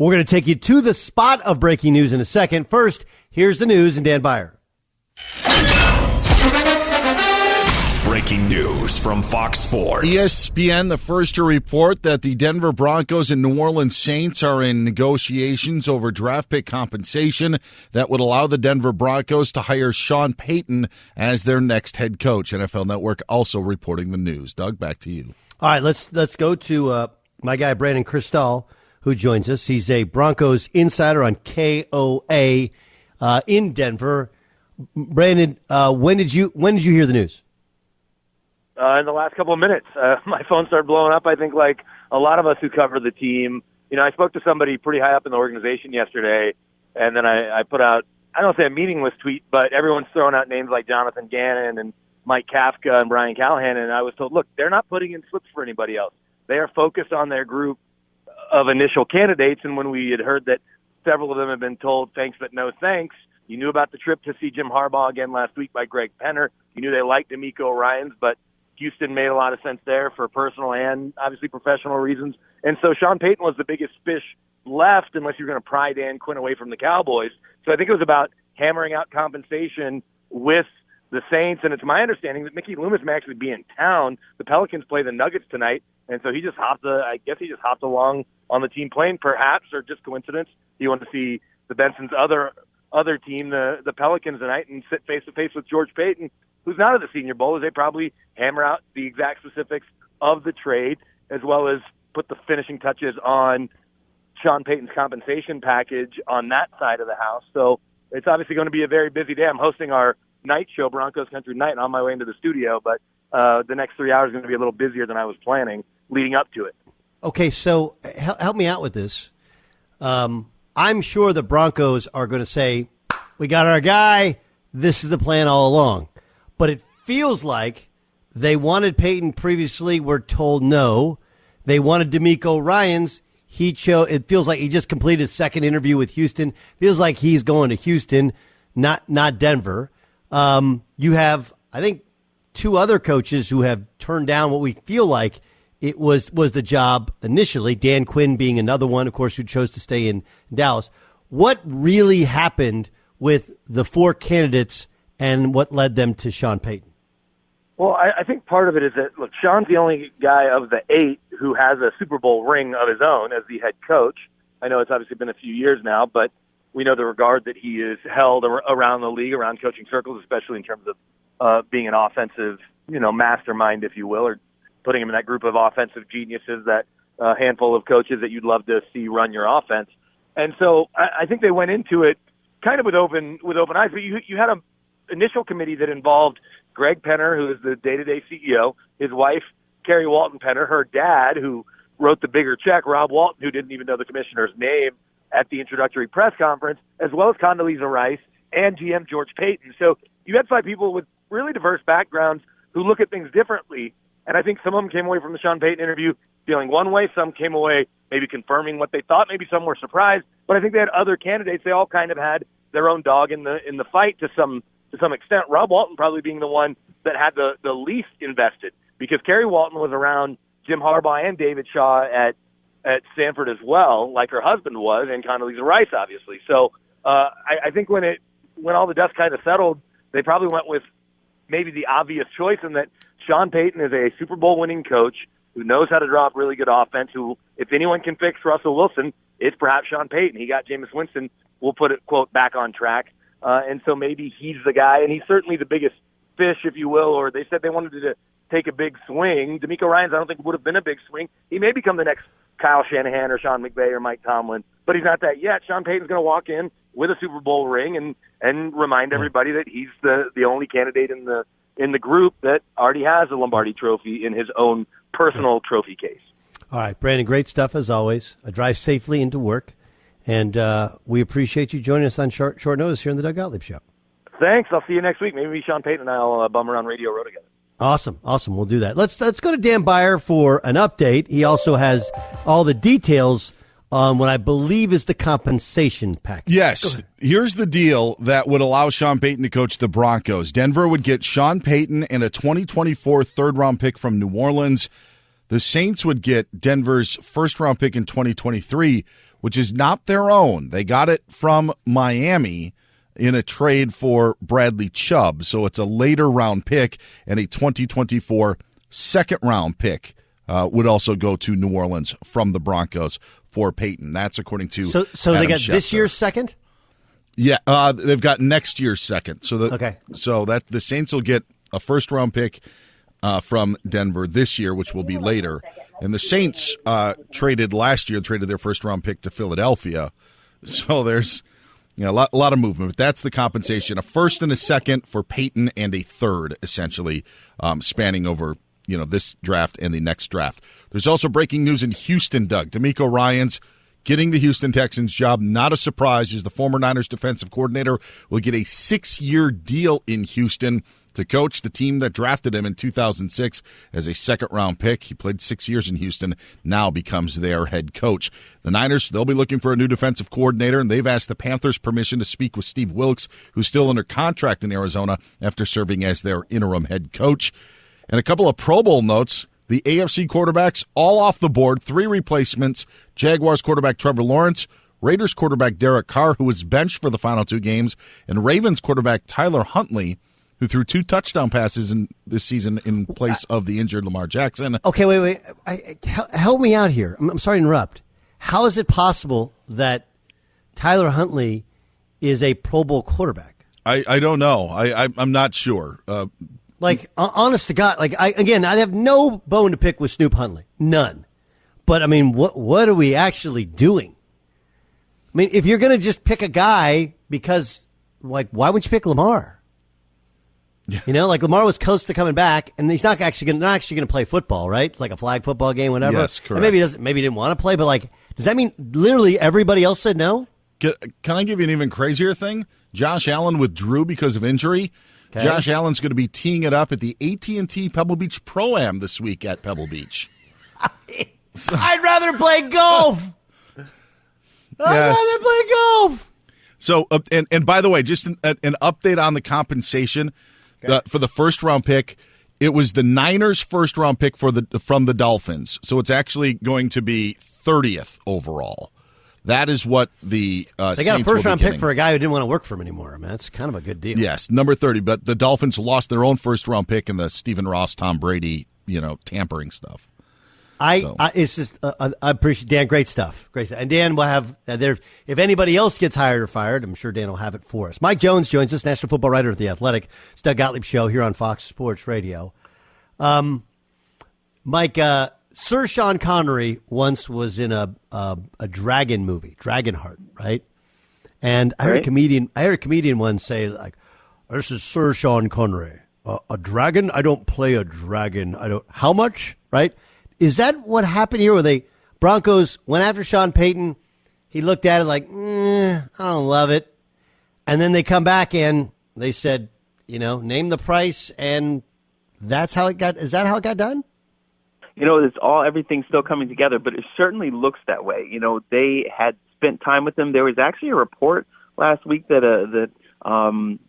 We're going to take you to the spot of breaking news in a second. First, here's the news and Dan Byer. Breaking news from Fox Sports. ESPN, the first to report that the Denver Broncos and New Orleans Saints are in negotiations over draft pick compensation that would allow the Denver Broncos to hire Sean Payton as their next head coach. NFL Network also reporting the news. Doug, back to you. All right, let's go to my guy Brandon Cristal, who joins us. He's a Broncos insider on KOA in Denver. Brandon, when did you hear the news? In the last couple of minutes. My phone started blowing up. I think like a lot of us who cover the team, I spoke to somebody pretty high up in the organization yesterday, and then I put out, I don't say a meaningless tweet, but everyone's throwing out names like Jonathan Gannon and Mike Kafka and Brian Callahan, and I was told, look, they're not putting in slips for anybody else. They are focused on their group of initial candidates, and when we had heard that several of them have been told thanks but no thanks, you knew about the trip to see Jim Harbaugh again last week by Greg Penner. You knew they liked D'Amico Ryans, but Houston made a lot of sense there for personal and obviously professional reasons. And so Sean Payton was the biggest fish left unless you're going to pry Dan Quinn away from the Cowboys. So I think it was about hammering out compensation with the Saints. And it's my understanding that Mickey Loomis may actually be in town. The Pelicans play the Nuggets tonight. And so he just hopped along on the team plane, perhaps, or just coincidence. He wanted to see the Benson's other team, the Pelicans, tonight and sit face-to-face with George Payton, who's not at the Senior Bowl, as they probably hammer out the exact specifics of the trade, as well as put the finishing touches on Sean Payton's compensation package on that side of the house. So it's obviously going to be a very busy day. I'm hosting our night show, Broncos Country Night, and on my way into the studio, but the next 3 hours are going to be a little busier than I was planning leading up to it. Okay, so help me out with this. I'm sure the Broncos are going to say, we got our guy, this is the plan all along. But it feels like they wanted Payton previously, were told no. They wanted D'Amico Ryans. It feels like he just completed his second interview with Houston. Feels like he's going to Houston, not Denver. You have, I think, two other coaches who have turned down what we feel like it was the job initially, Dan Quinn being another one, of course, who chose to stay in Dallas. What really happened with the four candidates and what led them to Sean Payton? Well, I think part of it is that, look, Sean's the only guy of the 8 who has a Super Bowl ring of his own as the head coach. I know it's obviously been a few years now, but we know the regard that he is held around the league, around coaching circles, especially in terms of being an offensive, mastermind, if you will, or putting him in that group of offensive geniuses, that handful of coaches that you'd love to see run your offense. And so I think they went into it kind of with open eyes, but you had an initial committee that involved Greg Penner, who is the day-to-day CEO, his wife, Carrie Walton Penner, her dad, who wrote the bigger check, Rob Walton, who didn't even know the commissioner's name at the introductory press conference, as well as Condoleezza Rice and GM George Payton. So you had 5 people with really diverse backgrounds who look at things differently. And I think some of them came away from the Sean Payton interview feeling one way. Some came away maybe confirming what they thought. Maybe some were surprised. But I think they had other candidates. They all kind of had their own dog in the fight to some extent. Rob Walton probably being the one that had the least invested, because Kerry Walton was around Jim Harbaugh and David Shaw at Stanford as well, like her husband was, and Condoleezza Rice, obviously. So I think when all the dust kind of settled, they probably went with maybe the obvious choice, in that Sean Payton is a Super Bowl winning coach who knows how to draw up really good offense, who, if anyone can fix Russell Wilson, it's perhaps Sean Payton. He got Jameis Winston, we'll put it, quote, back on track. And so maybe he's the guy, and he's certainly the biggest fish, if you will, or they said they wanted to take a big swing. D'Amico Ryans, I don't think would have been a big swing. He may become the next Kyle Shanahan or Sean McVay or Mike Tomlin, but he's not that yet. Sean Payton's going to walk in with a Super Bowl ring and remind everybody that he's the only candidate in the group that already has a Lombardi Trophy in his own personal trophy case. All right, Brandon, great stuff as always. Drive safely into work, and we appreciate you joining us on short notice here on the Doug Gottlieb Show. Thanks. I'll see you next week. Maybe Sean Payton and I will bum around Radio Row together. Awesome. We'll do that. Let's go to Dan Byer for an update. He also has all the details on what I believe is the compensation package. Yes. Here's the deal that would allow Sean Payton to coach the Broncos. Denver would get Sean Payton and a 2024 third-round pick from New Orleans. The Saints would get Denver's first-round pick in 2023, which is not their own. They got it from Miami in a trade for Bradley Chubb. So it's a later round pick, and a 2024 second round pick would also go to New Orleans from the Broncos for Payton. That's according to So Adam they got Schefter. this year's second? Yeah, they've got next year's second. So that the Saints will get a first round pick from Denver this year, which will be later. And the Saints traded their first round pick to Philadelphia. So there's a lot of movement. But that's the compensation: a first and a second for Payton, and a third, essentially, spanning over this draft and the next draft. There's also breaking news in Houston, Doug. DeMeco Ryans getting the Houston Texans job. Not a surprise, as the former Niners defensive coordinator will get a 6-year deal in Houston to coach the team that drafted him in 2006 as a second-round pick. He played 6 years in Houston, now becomes their head coach. The Niners, they'll be looking for a new defensive coordinator, and they've asked the Panthers permission to speak with Steve Wilkes, who's still under contract in Arizona after serving as their interim head coach. And a couple of Pro Bowl notes. The AFC quarterbacks all off the board, 3 replacements. Jaguars quarterback Trevor Lawrence, Raiders quarterback Derek Carr, who was benched for the final 2 games, and Ravens quarterback Tyler Huntley, who threw 2 touchdown passes this season in place of the injured Lamar Jackson. Okay, wait. Help me out here. I'm sorry to interrupt. How is it possible that Tyler Huntley is a Pro Bowl quarterback? I don't know. I'm not sure. Honest to God, I have no bone to pick with Snoop Huntley. None. But, I mean, what are we actually doing? I mean, if you're going to just pick a guy because, why would you pick Lamar? Yeah. Lamar was close to coming back, and he's not actually going to play football, right? It's like a flag football game, whatever. Yes, correct. And maybe he didn't want to play, but, does that mean literally everybody else said no? Can I give you an even crazier thing? Josh Allen withdrew because of injury. Okay. Josh Allen's going to be teeing it up at the AT&T Pebble Beach Pro-Am this week at Pebble Beach. I'd rather play golf. I'd rather play golf. So, and by the way, just an update on the compensation for the first round pick. It was the Niners' first round pick from the Dolphins. So it's actually going to be 30th overall. That is what the they got a first-round pick for a guy who didn't want to work for him anymore. I mean, that's kind of a good deal. Yes, number 30. But the Dolphins lost their own first-round pick in the Stephen Ross, Tom Brady, tampering stuff. I appreciate Dan. Great stuff. And Dan will have if anybody else gets hired or fired, I'm sure Dan will have it for us. Mike Jones joins us, national football writer at The Athletic. It's Doug Gottlieb Show here on Fox Sports Radio. Mike. Sir Sean Connery once was in a dragon movie, Dragonheart, right? And I heard a comedian once say, "This is Sir Sean Connery, a dragon. I don't play a dragon. I don't. How much, right? Is that what happened here? Where the Broncos went after Sean Payton? He looked at it I don't love it, and then they come back and they said, name the price, and that's how it got. Is that how it got done? Everything's still coming together, but it certainly looks that way. They had spent time with him. There was actually a report last week that the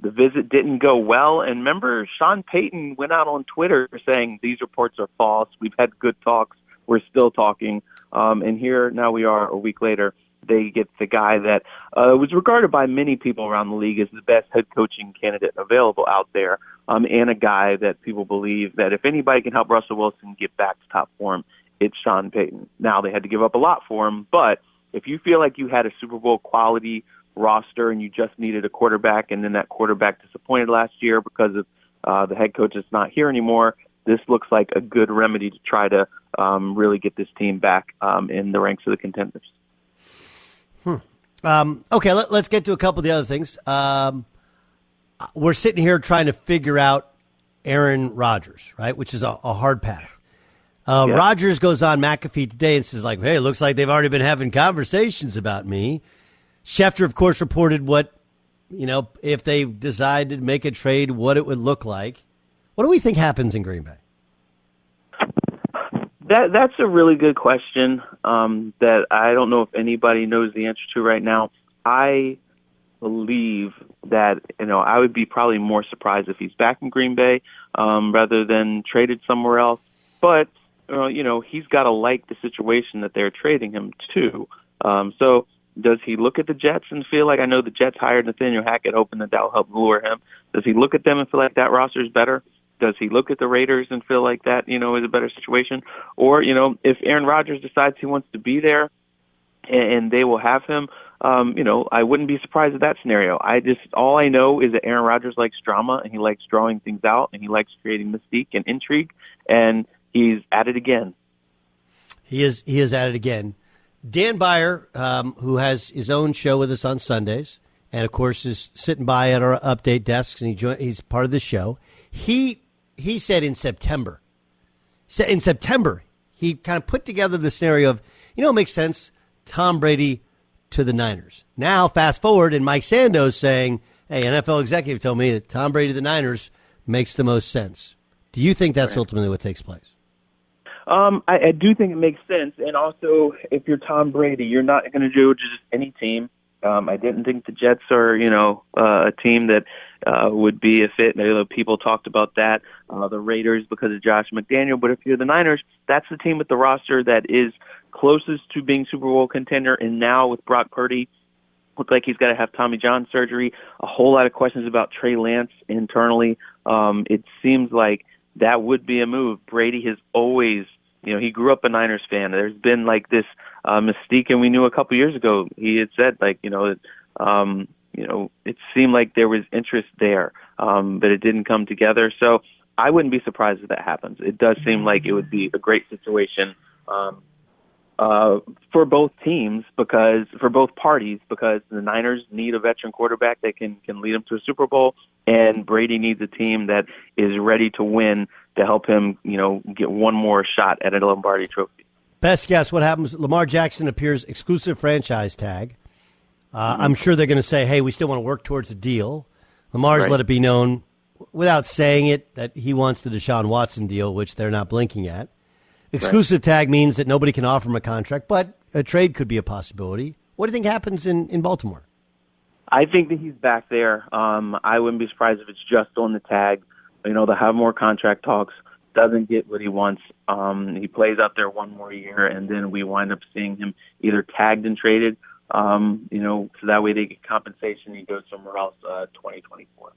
visit didn't go well. And remember, Sean Payton went out on Twitter saying these reports are false. We've had good talks. We're still talking. And here now we are a week later. They get the guy that was regarded by many people around the league as the best head coaching candidate available out there, and a guy that people believe that if anybody can help Russell Wilson get back to top form, it's Sean Payton. Now, they had to give up a lot for him, but if you feel like you had a Super Bowl quality roster and you just needed a quarterback, and then that quarterback disappointed last year because of the head coach is not here anymore, this looks like a good remedy to try to really get this team back in the ranks of the contenders. Okay, let's get to a couple of the other things. We're sitting here trying to figure out Aaron Rodgers, right, which is a hard path. Rodgers goes on McAfee today and says, hey, it looks like they've already been having conversations about me. Schefter, of course, reported what, if they decide to make a trade, what it would look like. What do we think happens in Green Bay? That's a really good question that I don't know if anybody knows the answer to right now. I believe that, I would be probably more surprised if he's back in Green Bay rather than traded somewhere else. But, he's got to like the situation that they're trading him to. So does he look at the Jets and feel like, I know the Jets hired Nathaniel Hackett, hoping that will help lure him. Does he look at them and feel like that roster is better? Does he look at the Raiders and feel like that, is a better situation? Or, if Aaron Rodgers decides he wants to be there and they will have him, I wouldn't be surprised at that scenario. All I know is that Aaron Rodgers likes drama, and he likes drawing things out, and he likes creating mystique and intrigue, and he's at it again. He is at it again. Dan Beyer, who has his own show with us on Sundays, and of course is sitting by at our update desks, and he's part of the show. He said in September, he kind of put together the scenario of, it makes sense, Tom Brady to the Niners. Now, fast forward, and Mike Sandoz saying, hey, NFL executive told me that Tom Brady to the Niners makes the most sense. Do you think that's ultimately what takes place? I do think it makes sense. And also, if you're Tom Brady, you're not going to do just any team. I didn't think the Jets are, a team that would be a fit. People talked about that, the Raiders because of Josh McDaniel. But if you're the Niners, that's the team with the roster that is closest to being Super Bowl contender. And now with Brock Purdy, look like he's got to have Tommy John surgery. A whole lot of questions about Trey Lance internally. It seems like that would be a move. Brady has always, he grew up a Niners fan. There's been like this mystique, and we knew a couple years ago he had said it seemed like there was interest there, but it didn't come together. So I wouldn't be surprised if that happens. It does seem like it would be a great situation for both teams, for both parties, because the Niners need a veteran quarterback that can lead them to a Super Bowl, and Brady needs a team that is ready to win to help him, get one more shot at a Lombardi trophy. Best guess, what happens? Lamar Jackson appears exclusive franchise tag. I'm sure they're going to say, hey, we still want to work towards a deal. Lamar's let it be known, without saying it, that he wants the Deshaun Watson deal, which they're not blinking at. Exclusive tag means that nobody can offer him a contract, but a trade could be a possibility. What do you think happens in Baltimore? I think that he's back there. I wouldn't be surprised if it's just on the tag. They'll have more contract talks. Doesn't get what he wants. He plays out there one more year, and then we wind up seeing him either tagged and traded, so that way they get compensation. He goes somewhere else 2024.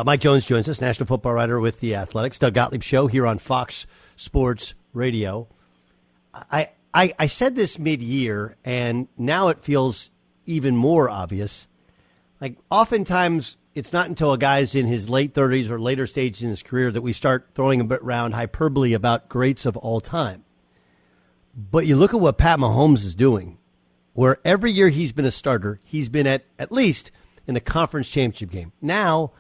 Mike Jones joins us, national football writer with The Athletics. Doug Gottlieb Show here on Fox Sports Radio. I said this mid-year, and now it feels even more obvious. Like, oftentimes, it's not until a guy's in his late 30s or later stages in his career that we start throwing a bit around hyperbole about greats of all time. But you look at what Pat Mahomes is doing, where every year he's been a starter, he's been at least in the conference championship game. Now,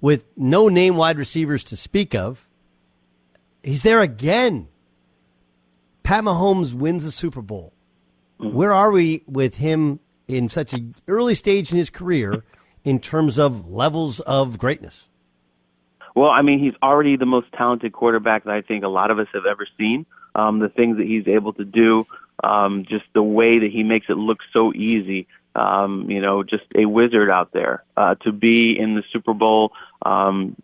with no name wide receivers to speak of, he's there again. Pat Mahomes wins the Super Bowl. Where are we with him in such an early stage in his career in terms of levels of greatness? Well, he's already the most talented quarterback that I think a lot of us have ever seen. The things that he's able to do, just the way that he makes it look so easy. Just a wizard out there. To be in the Super Bowl, to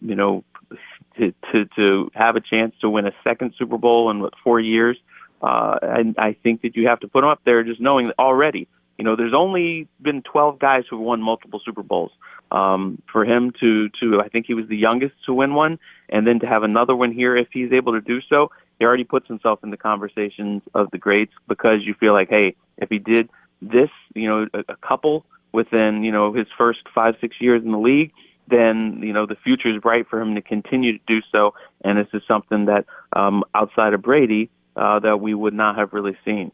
have a chance to win a second Super Bowl in 4 years, I think that you have to put him up there just knowing that already. There's only been 12 guys who won multiple Super Bowls. For him to I think he was the youngest to win one, and then to have another one here, if he's able to do so, he already puts himself in the conversations of the greats, because you feel like, hey, if he did this, a couple within, his first 5-6 years in the league, then, the future is bright for him to continue to do so. And this is something that outside of Brady, that we would not have really seen.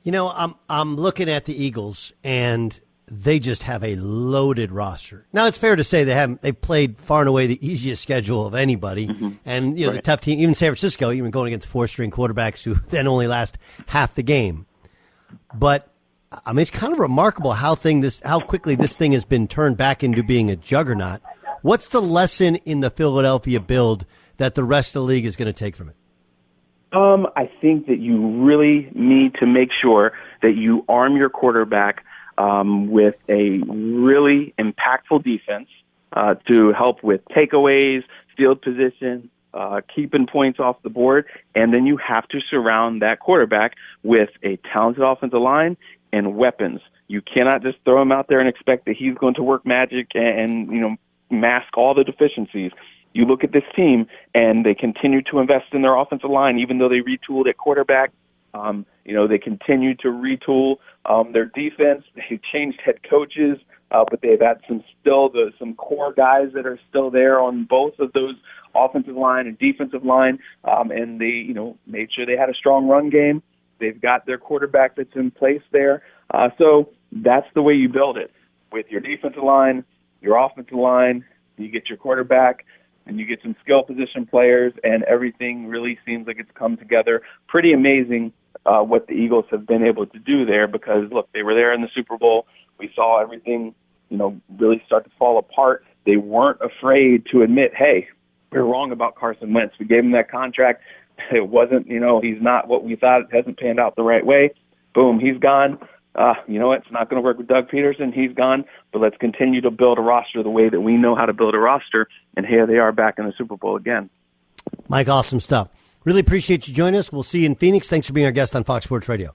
I'm looking at the Eagles, and they just have a loaded roster. Now, it's fair to say they've played far and away the easiest schedule of anybody. And, the tough team, even San Francisco, even going against 4-string quarterbacks who then only last half the game. But, it's kind of remarkable how quickly this thing has been turned back into being a juggernaut. What's the lesson in the Philadelphia build that the rest of the league is going to take from it? I think that you really need to make sure that you arm your quarterback with a really impactful defense to help with takeaways, field position, keeping points off the board, and then you have to surround that quarterback with a talented offensive line and weapons. You cannot just throw him out there and expect that he's going to work magic and mask all the deficiencies. You look at this team, and they continue to invest in their offensive line, even though they retooled at quarterback. They continue to retool their defense. They've changed head coaches, but they've had some core guys that are still there on both of those offensive line and defensive line, and they made sure they had a strong run game. They've got their quarterback that's in place there. So that's the way you build it. With your defensive line, your offensive line, you get your quarterback, and you get some skill position players, and everything really seems like it's come together. Pretty amazing what the Eagles have been able to do there because, look, they were there in the Super Bowl. We saw everything, really start to fall apart. They weren't afraid to admit, hey, we're wrong about Carson Wentz. We gave him that contract. It wasn't, he's not what we thought. It hasn't panned out the right way. Boom, he's gone. You know what? It's not going to work with Doug Peterson. He's gone. But let's continue to build a roster the way that we know how to build a roster. And here they are back in the Super Bowl again. Mike, awesome stuff. Really appreciate you joining us. We'll see you in Phoenix. Thanks for being our guest on Fox Sports Radio.